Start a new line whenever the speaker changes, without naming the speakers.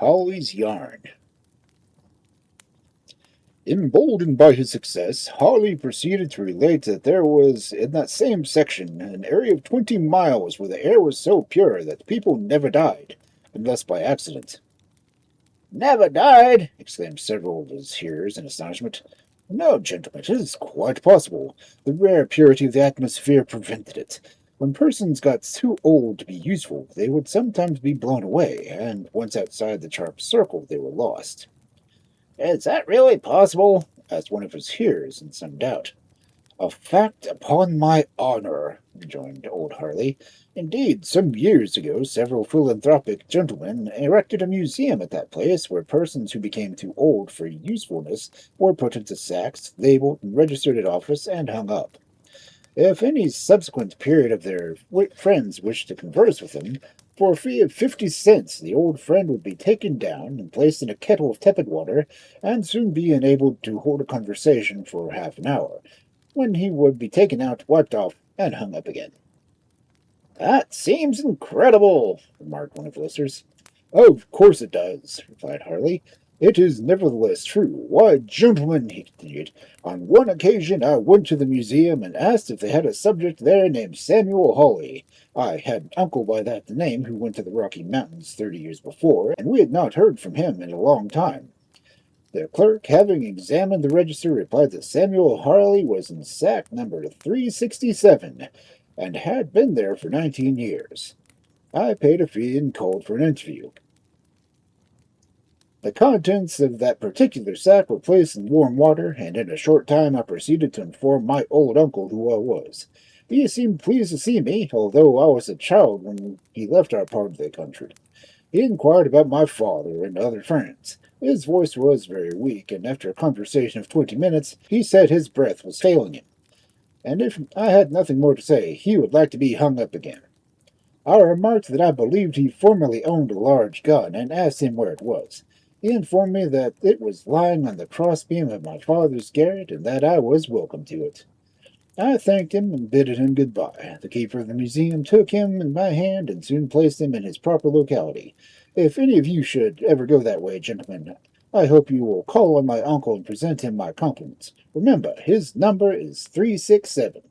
Hawley's Yarn. Emboldened by his success, Hawley proceeded to relate that there was, in that same section, an area of 20 miles where the air was so pure that people never died, unless by accident. Never died! Exclaimed several of his hearers in astonishment. No, gentlemen, it is quite possible. The rare purity of the atmosphere prevented it. When persons got too old to be useful, they would sometimes be blown away, and once outside the sharp circle, they were lost. Is that really possible? Asked one of his hearers in some doubt. A fact upon my honor, rejoined old Harley. Indeed, some years ago several philanthropic gentlemen erected a museum at that place where persons who became too old for usefulness were put into sacks, labeled, and registered at office, and hung up. If any subsequent period of their friends wished to converse with them, for a fee of 50 cents, the old friend would be taken down and placed in a kettle of tepid water, and soon be enabled to hold a conversation for half an hour, when he would be taken out, wiped off, and hung up again. That seems incredible, remarked one of the listeners. Of course it does, replied Harley. It is nevertheless true. Why, gentlemen, he continued, on one occasion I went to the museum and asked if they had a subject there named Samuel Hawley. I had an uncle by that name who went to the Rocky Mountains 30 years before, and we had not heard from him in a long time. The clerk, having examined the register, replied that Samuel Hawley was in sack number 367, and had been there for 19 years. I paid a fee and called for an interview. The contents of that particular sack were placed in warm water, and in a short time I proceeded to inform my old uncle who I was. He seemed pleased to see me, although I was a child when he left our part of the country. He inquired about my father and other friends. His voice was very weak, and after a conversation of 20 minutes, he said his breath was failing him, and if I had nothing more to say, he would like to be hung up again. I remarked that I believed he formerly owned a large gun, and asked him where it was. He informed me that it was lying on the crossbeam of my father's garret, and that I was welcome to it. I thanked him and bid him good-bye. The keeper of the museum took him in my hand and soon placed him in his proper locality. If any of you should ever go that way, gentlemen, I hope you will call on my uncle and present him my compliments. Remember, his number is 367.